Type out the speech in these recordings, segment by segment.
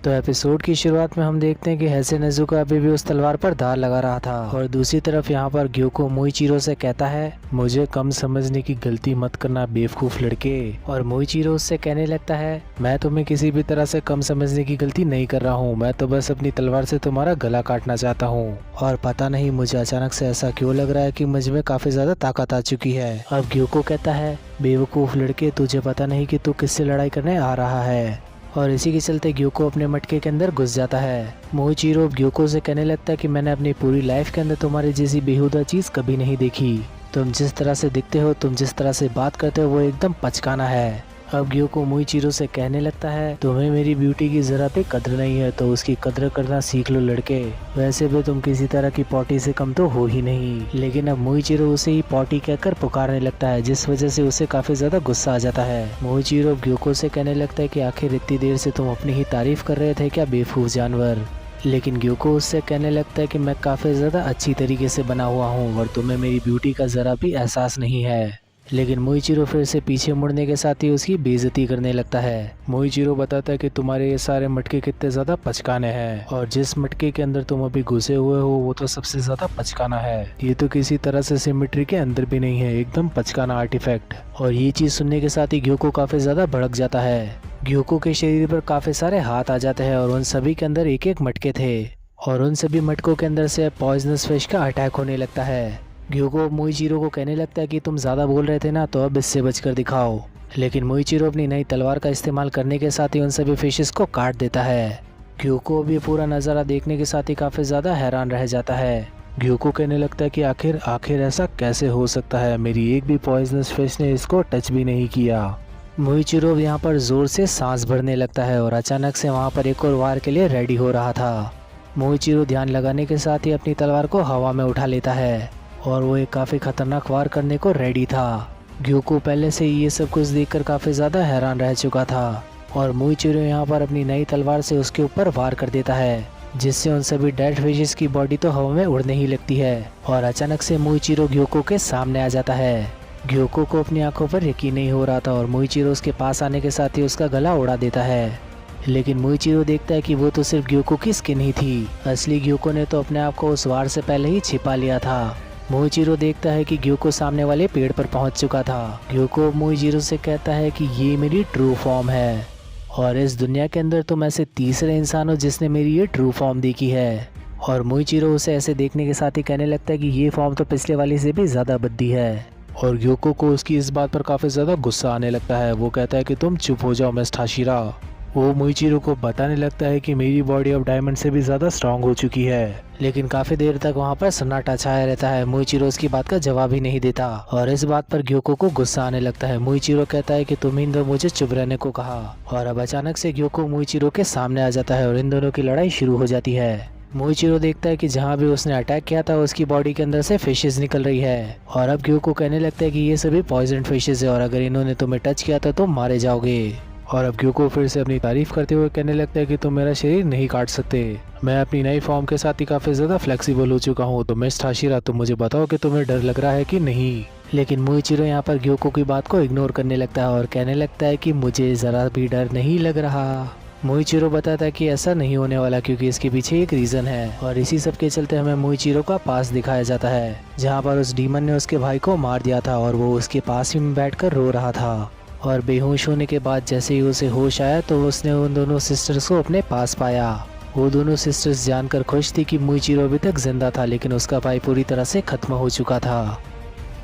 तो एपिसोड की शुरुआत में हम देखते हैं कि हैसे नेजुका अभी भी उस तलवार पर धार लगा रहा था और दूसरी तरफ यहाँ पर ग्योको मोइचिरो से कहता है, मुझे कम समझने की गलती मत करना बेवकूफ लड़के। और मोइचिरो उससे कहने लगता है, मैं तुम्हें किसी भी तरह से कम समझने की गलती नहीं कर रहा हूँ, मैं तो बस अपनी तलवार से तुम्हारा गला काटना चाहता हूँ। और पता नहीं मुझे अचानक से ऐसा क्यों लग रहा है कि मुझ में काफी ज्यादा ताकत आ चुकी है। अब ग्योको कहता है, बेवकूफ लड़के, तुझे पता नहीं कि तू किससे लड़ाई करने आ रहा है। और इसी के चलते ग्योको अपने मटके के अंदर घुस जाता है। मोइचिरो ग्योको से कहने लगता है कि मैंने अपनी पूरी लाइफ के अंदर तुम्हारी जैसी बेहुदा चीज कभी नहीं देखी। तुम जिस तरह से दिखते हो, तुम जिस तरह से बात करते हो, वो एकदम पचकाना है। अब ग्योको मोइचिरो से कहने लगता है, तुम्हें मेरी ब्यूटी की जरा भी कद्र नहीं है तो उसकी कद्र करना सीख लो लड़के। वैसे भी तुम किसी तरह की पॉटी से कम तो हो ही नहीं। लेकिन अब मोइचिरो उसे ही पॉटी कहकर पुकारने लगता है, जिस वजह से उसे काफी ज्यादा गुस्सा आ जाता है। मोइचिरो ग्योको से कहने लगता है कि आखिर इतनी देर से तुम अपनी ही तारीफ कर रहे थे क्या बेवकूफ जानवर। लेकिन ग्योको उससे कहने लगता है कि मैं काफी ज्यादा अच्छी तरीके से बना हुआ हूँ और तुम्हें मेरी ब्यूटी का जरा भी एहसास नहीं है। लेकिन मोइचिरो फिर से पीछे मुड़ने के साथ ही उसकी बेइज्जती करने लगता है। मोइचिरो बताता है कि तुम्हारे ये सारे मटके कितने ज्यादा पचकाने हैं और जिस मटके के अंदर तुम अभी घुसे हुए हो वो तो सबसे ज्यादा पचकाना है। ये तो किसी तरह से सिमेट्री के अंदर भी नहीं है, एकदम पचकाना आर्टिफैक्ट। और ये चीज सुनने के साथ ही ग्योको काफी ज्यादा भड़क जाता है। ग्योको के शरीर पर काफी सारे हाथ आ जाते हैं और उन सभी के अंदर एक एक मटके थे और उन सभी मटकों के अंदर से पॉइजनस फिश का अटैक होने लगता है। ग्योको मोइचिरो को कहने लगता है कि तुम ज्यादा बोल रहे थे ना, तो अब इससे बचकर दिखाओ। लेकिन मोइचिरो अपनी नई तलवार का इस्तेमाल करने के साथ ही उन सभी फिशेस को काट देता है। ग्योको भी पूरा नज़ारा देखने के साथ ही काफी ज्यादा हैरान रह जाता है। ग्योको कहने लगता है कि आखिर ऐसा कैसे हो सकता है, मेरी एक भी पॉइजनस फिश ने इसको टच भी नहीं किया। मोइचिरो यहाँ पर जोर से सांस भरने लगता है और अचानक से वहाँ पर एक और वार के लिए रेडी हो रहा था। मोइचिरो ध्यान लगाने के साथ ही अपनी तलवार को हवा में उठा लेता है और वो एक काफी खतरनाक वार करने को रेडी था। ग्योको पहले से ही ये सब कुछ देखकर काफी ज्यादा हैरान रह चुका था और मोइचिरो यहाँ पर अपनी नई तलवार से उसके ऊपर वार कर देता है, जिससे उन सभी डेड फिशेस की बॉडी तो हवा में उड़ने ही लगती है। और अचानक से मोइचिरो ग्योको के सामने आ जाता है। ग्योको को अपनी आंखों पर यकीन नहीं हो रहा था और मोइचिरो उसके पास आने के साथ ही उसका गला उड़ा देता है। लेकिन मोइचिरो देखता है कि वो तो सिर्फ ग्योको की स्किन ही थी, असली ग्योको ने तो अपने आप को उस वार से पहले ही छिपा लिया था। मोइचिरो देखता है कि ग्योको सामने वाले पेड़ पर पहुंच चुका था। ग्योको मोइचिरो से कहता है कि ये मेरी ट्रू फॉर्म है और इस दुनिया के अंदर तुम ऐसे तीसरे इंसान हो जिसने मेरी ये ट्रू फॉर्म देखी है। और मोइचिरो उसे ऐसे देखने के साथ ही कहने लगता है कि ये फॉर्म तो पिछले वाली से भी ज्यादा भद्दी है। और ग्योको को उसकी इस बात पर काफी ज्यादा गुस्सा आने लगता है। वो कहता है कि तुम चुप हो जाओ मिस्टर हाशिरा। वो मोइचिरो को बताने लगता है कि मेरी बॉडी अब डायमंड से भी ज्यादा स्ट्रांग हो चुकी है। लेकिन काफी देर तक वहाँ पर सन्नाटा छाया रहता है। मोइचिरो उसकी बात का जवाब ही नहीं देता और इस बात पर ग्योको को गुस्सा आने लगता है। मोइचिरो कहता है कि तुम इन दोनों मुझे चुप रहने को कहा। और अब अचानक से ग्योको मोइचिरो के सामने आ जाता है और इन दोनों की लड़ाई शुरू हो जाती है। मोइचिरो देखता है कि जहाँ भी उसने अटैक किया था उसकी बॉडी के अंदर से फिशेस निकल रही है और अब ग्योको कहने लगता है कि ये सभी पॉइजन फिशेस है और अगर इन्होंने तुम्हें टच किया था तो मारे जाओगे। और अब ग्योको फिर से अपनी तारीफ करते हुए कहने लगता है कि तुम मेरा शरीर नहीं काट सकते, मैं अपनी नई फॉर्म के साथ ही काफी ज्यादा फ्लेक्सिबल हो चुका हूँ। तो मिस्टर हाशिरा, तुम मुझे बताओ कि तुम्हें डर लग रहा है कि नहीं। लेकिन मोइचिरो यहाँ पर ग्योको की बात को इग्नोर करने लगता है और कहने लगता है कि मुझे जरा भी डर नहीं लग रहा। मोइचिरो बताता है कि ऐसा नहीं होने वाला क्योंकि इसके पीछे एक रीजन है। और इसी सब के चलते हमें मोइचिरो का पास दिखाया जाता है जहाँ पर उस डीमन ने उसके भाई को मार दिया था और वो उसके पास ही में बैठकर रो रहा था। और बेहोश होने के बाद जैसे ही उसे होश आया तो उसने उन दोनों सिस्टर्स को अपने पास पाया। वो दोनों सिस्टर्स जानकर खुश थी कि मोइचिरो अभी तक जिंदा था, लेकिन उसका भाई पूरी तरह से खत्म हो चुका था।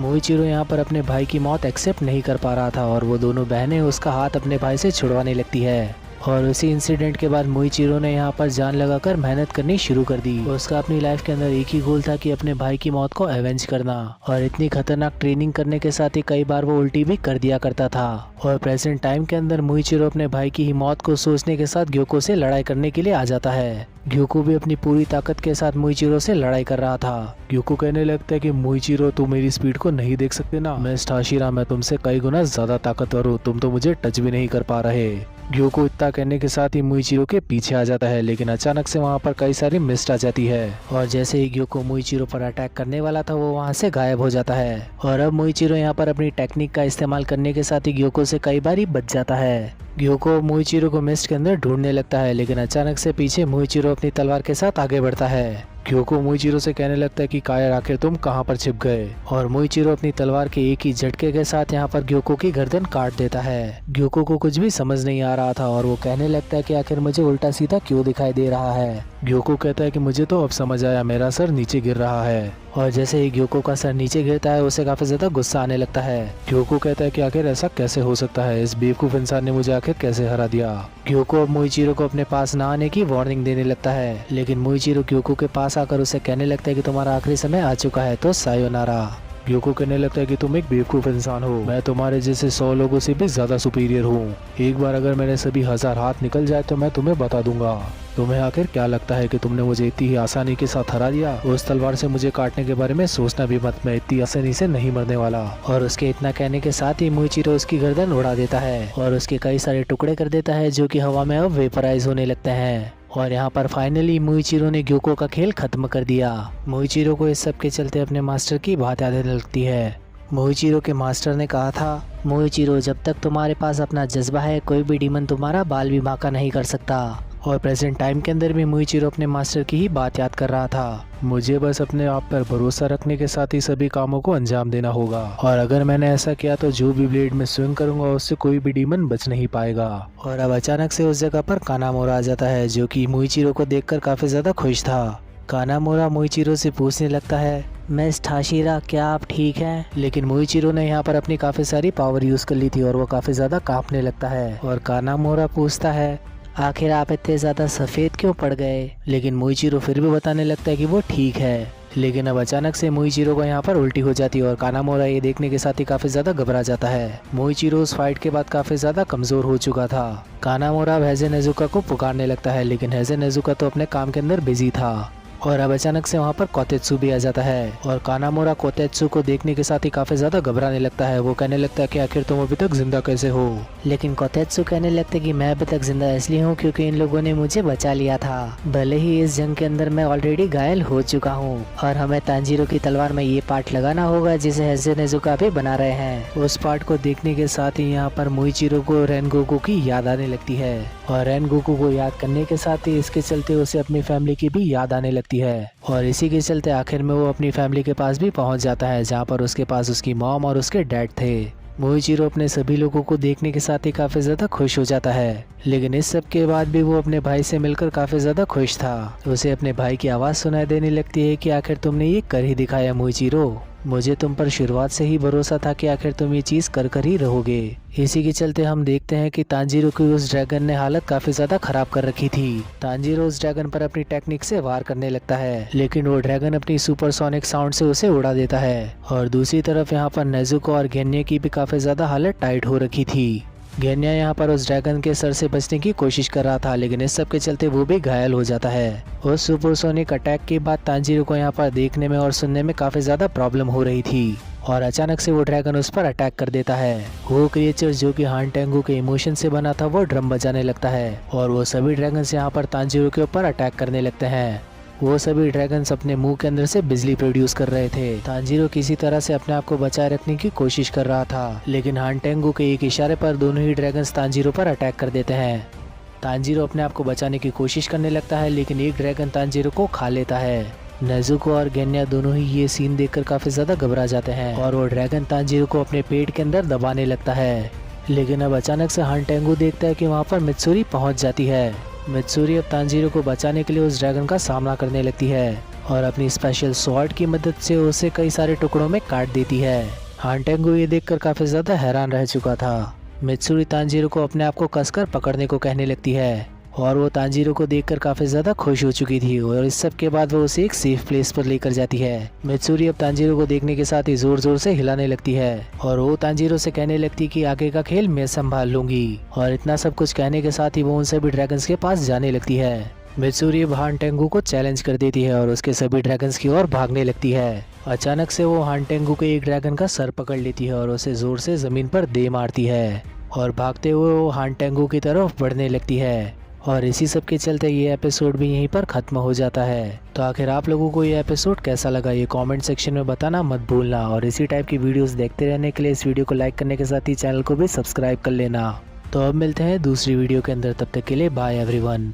मोइचिरो यहाँ पर अपने भाई की मौत एक्सेप्ट नहीं कर पा रहा था और वो दोनों बहनें उसका हाथ अपने भाई से छुड़वाने लगती है। और उसी इंसिडेंट के बाद मोइचिरो ने यहाँ पर जान लगाकर मेहनत करनी शुरू कर दी। उसका अपनी लाइफ के अंदर एक ही गोल था कि अपने भाई की मौत को एवेंज करना। और इतनी खतरनाक ट्रेनिंग करने के साथ ही कई बार वो उल्टी भी कर दिया करता था। और प्रेजेंट टाइम के अंदर मोइचिरो अपने भाई की ही मौत को सोचने के साथ ग्योको से लड़ाई करने के लिए आ जाता है। ग्योको भी अपनी पूरी ताकत के साथ मोइचिरो से लड़ाई कर रहा था। ग्योको कहने लगता है कि मोइचिरो, तुम मेरी स्पीड को नहीं देख सकते ना, मिस्टर हाशिरा, मैं तुमसे कई गुना ज्यादा ताकतवर हूँ, तुम तो मुझे टच भी नहीं कर पा रहे। ग्योको इतना कहने के साथ ही मुइचिरो के पीछे आ जाता है, लेकिन अचानक से वहाँ पर कई सारी मिस्ट आ जाती है और जैसे ही ग्योको मुइचिरो पर अटैक करने वाला था वो वहाँ से गायब हो जाता है। और अब मुइचिरो यहाँ पर अपनी टेक्निक का इस्तेमाल करने के साथ ही ग्योको से कई बार ही बच जाता है। ग्योको मुइचिरो को मिस्ट के अंदर ढूंढने लगता है, लेकिन अचानक से पीछे मुइचिरो अपनी तलवार के साथ आगे बढ़ता है। ग्योको मुइचिरो से कहने लगता है कि कायर आखिर तुम कहां पर छिप गए, और मुइचिरो अपनी तलवार के एक ही झटके के साथ यहां पर ग्योको की गर्दन काट देता है। ग्योको को कुछ भी समझ नहीं आ रहा था और वो कहने लगता है कि आखिर मुझे उल्टा सीधा क्यों दिखाई दे रहा है। ग्योको कहता है कि मुझे तो अब समझ आया, मेरा सर नीचे गिर रहा है। और जैसे ही ग्योको का सर नीचे गिरता है उसे काफी ज्यादा गुस्सा आने लगता है। ग्योको कहता है कि आखिर ऐसा कैसे हो सकता है, इस बेवकूफ इंसान ने मुझे आखिर कैसे हरा दिया। ग्योको अब मुइचिरो को अपने पास न आने की वार्निंग देने लगता है, लेकिन मुइचिरो ग्योको के पास आकर उसे कहने लगता है कि तुम्हारा आखिरी समय आ चुका है, तो सायोनारा। ग्योको कहने लगता है कि तुम एक बेवकूफ इंसान हो, मैं तुम्हारे जैसे 100 लोगों से भी ज्यादा सुपीरियर हूँ। एक बार अगर मेरे सभी 1000 हाथ निकल जाए तो मैं तुम्हें बता दूंगा। तुम्हें आखिर क्या लगता है कि तुमने मुझे इतनी ही आसानी के साथ हरा दिया? उस तलवार से मुझे काटने के बारे में सोचना भी मत, मैं इतनी आसानी से नहीं मरने वाला। और उसके इतना कहने के साथ ही मुइचिरो उसकी गर्दन उड़ा देता है और उसके कई सारे टुकड़े कर देता है, जो कि हवा में अब वेपराइज होने लगते हैं। और यहाँ पर फाइनली मुइचिरो ने ग्योको का खेल खत्म कर दिया। मुइचिरो को इस सब के चलते अपने मास्टर की बात याद आने लगती है। मुइचिरो के मास्टर ने कहा था, मुइचिरो जब तक तुम्हारे पास अपना जज्बा है कोई भी डीमन तुम्हारा बाल भी बांका नहीं कर सकता। और प्रेजेंट टाइम के अंदर भी मुइचिरो अपने मास्टर की ही बात याद कर रहा था। मुझे बस अपने आप पर भरोसा रखने के साथ ही सभी कामों को अंजाम देना होगा, और अगर मैंने ऐसा किया तो जो भी ब्लेड में स्विंग करूंगा उससे कोई भी डीमन बच नहीं पाएगा। और अब अचानक से उस जगह पर कानामोरा आ जाता है, जो कि मुइचिरो को देखकर काफी ज्यादा खुश था। कानामोरा मुइचिरो से पूछने लगता है, मिस थाशिरा क्या आप ठीक हैं? लेकिन मुइचिरो ने यहाँ पर अपनी काफी सारी पावर यूज कर ली थी और वो काफी ज्यादा कांपने लगता है। और कानामोरा पूछता है, आखिर आप इतने ज्यादा सफेद क्यों पड़ गए? लेकिन मुइचिरो फिर भी बताने लगता है कि वो ठीक है। लेकिन अब अचानक से मुइचिरो को यहाँ पर उल्टी हो जाती है और कानामोरा ये देखने के साथ ही काफी ज्यादा घबरा जाता है। मुइचिरो उस फाइट के बाद काफी ज्यादा कमजोर हो चुका था। कानामोरा अब हेजे नेजुका को पुकारने लगता है, लेकिन हेजे नेजुका तो अपने काम के अंदर बिजी था। और अब अचानक से वहाँ पर कोतेत्सु भी आ जाता है और कानामोरा कोतेत्सु को देखने के साथ ही काफी ज्यादा घबराने लगता है। वो कहने लगता है कि आखिर तुम अभी तक जिंदा कैसे हो? लेकिन कोतेत्सु कहने लगता है कि मैं अभी तक जिंदा इसलिए हूँ क्योंकि इन लोगों ने मुझे बचा लिया था। भले ही इस जंग के अंदर मैं ऑलरेडी घायल हो चुका हूँ और हमें तांजीरो की तलवार में ये पार्ट लगाना होगा जिसे हेजे नेजुका भी बना रहे हैं। उस पार्ट को देखने के साथ ही यहाँ पर मुइचिरो को रेनगोकू की याद आने लगती है और रेनगोकू को याद करने के साथ ही इसके चलते उसे अपनी फैमिली की भी याद आने लगती है। और इसी के चलते आखिर में वो अपनी फैमिली के पास भी पहुंच जाता है, जहां पर उसके पास उसकी मॉम और उसके डैड थे। मुइचिरो अपने सभी लोगों को देखने के साथ ही काफी ज्यादा खुश हो जाता है, लेकिन इस सब के बाद भी वो अपने भाई से मिलकर काफी ज्यादा खुश था। उसे अपने भाई की आवाज सुनाई देने लगती है कि आखिर तुमने ये कर ही दिखाया मुइचिरो, मुझे तुम पर शुरुआत से ही भरोसा था कि आखिर तुम ये चीज कर ही रहोगे। इसी के चलते हम देखते हैं कि तांजीरो की उस ड्रैगन ने हालत काफी ज्यादा खराब कर रखी थी। तांजीरो उस ड्रैगन पर अपनी टेक्निक से वार करने लगता है, लेकिन वो ड्रैगन अपनी सुपरसोनिक साउंड से उसे उड़ा देता है। और दूसरी तरफ यहाँ पर नेजुको और गेन्या की भी काफी ज्यादा हालत टाइट हो रखी थी। गेन्या यहाँ पर उस ड्रैगन के सर से बचने की कोशिश कर रहा था, लेकिन इस सब के चलते वो भी घायल हो जाता है। उस सुपरसोनिक अटैक के बाद तांजीरो को यहाँ पर देखने में और सुनने में काफी ज्यादा प्रॉब्लम हो रही थी और अचानक से वो ड्रैगन उस पर अटैक कर देता है। वो क्रिएचर जो कि हान टेंगू के इमोशन से बना था वो ड्रम बजाने लगता है और वो सभी ड्रैगन्स यहाँ पर तांजीरो के ऊपर अटैक करने लगते हैं। वो सभी ड्रैगन्स अपने मुंह के अंदर से बिजली प्रोड्यूस कर रहे थे। तांजीरो किसी तरह से अपने आप को बचाए रखने की कोशिश कर रहा था, लेकिन हान टेंगू के एक इशारे पर दोनों ही ड्रैगन्स तांजीरो पर अटैक कर देते हैं। तांजीरो अपने आप को बचाने की कोशिश करने लगता है, लेकिन एक ड्रैगन तांजीरो को खा लेता है। नेजुको और गेन्या दोनों ही ये सीन देखकर काफी ज्यादा घबरा जाते हैं और वो ड्रैगन तांजीरो को अपने पेट के अंदर दबाने लगता है। लेकिन अब अचानक से हान टेंगू देखता है कि वहाँ पर मित्सुरी पहुँच जाती है। मित्सुरी अब तांजीरो को बचाने के लिए उस ड्रैगन का सामना करने लगती है और अपनी स्पेशल स्वॉर्ड की मदद से उसे कई सारे टुकड़ों में काट देती है। हान टेंगू ये देखकर काफी ज्यादा हैरान रह चुका था। मित्सुरी तांजीरो को अपने आप को कसकर पकड़ने को कहने लगती है और वो तांजीरो को देखकर काफी ज्यादा खुश हो चुकी थी और इस सब के बाद वो उसे एक सेफ प्लेस पर लेकर जाती है। मित्सुरी अब तांजीरो को देखने के साथ ही जोर जोर से हिलाने लगती है और वो तांजीरो से कहने लगती कि आगे का खेल मैं संभाल लूंगी। और इतना सब कुछ कहने के साथ ही वो उन सभी ड्रैगन्स के पास जाने लगती है। मित्सुरी अब हान टेंगू को चैलेंज कर देती है और उसके सभी ड्रैगन्स की ओर भागने लगती है। अचानक से वो हान टेंगू के एक ड्रैगन का सर पकड़ लेती है और उसे जोर से जमीन पर दे मारती है। और भागते हुए वो हान टेंगू की तरफ बढ़ने लगती है। और इसी सब के चलते ये एपिसोड भी यहीं पर ख़त्म हो जाता है। तो आखिर आप लोगों को ये एपिसोड कैसा लगा ये कमेंट सेक्शन में बताना मत भूलना। और इसी टाइप की वीडियोस देखते रहने के लिए इस वीडियो को लाइक करने के साथ ही चैनल को भी सब्सक्राइब कर लेना। तो अब मिलते हैं दूसरी वीडियो के अंदर, तब तक के लिए बाय एवरीवन।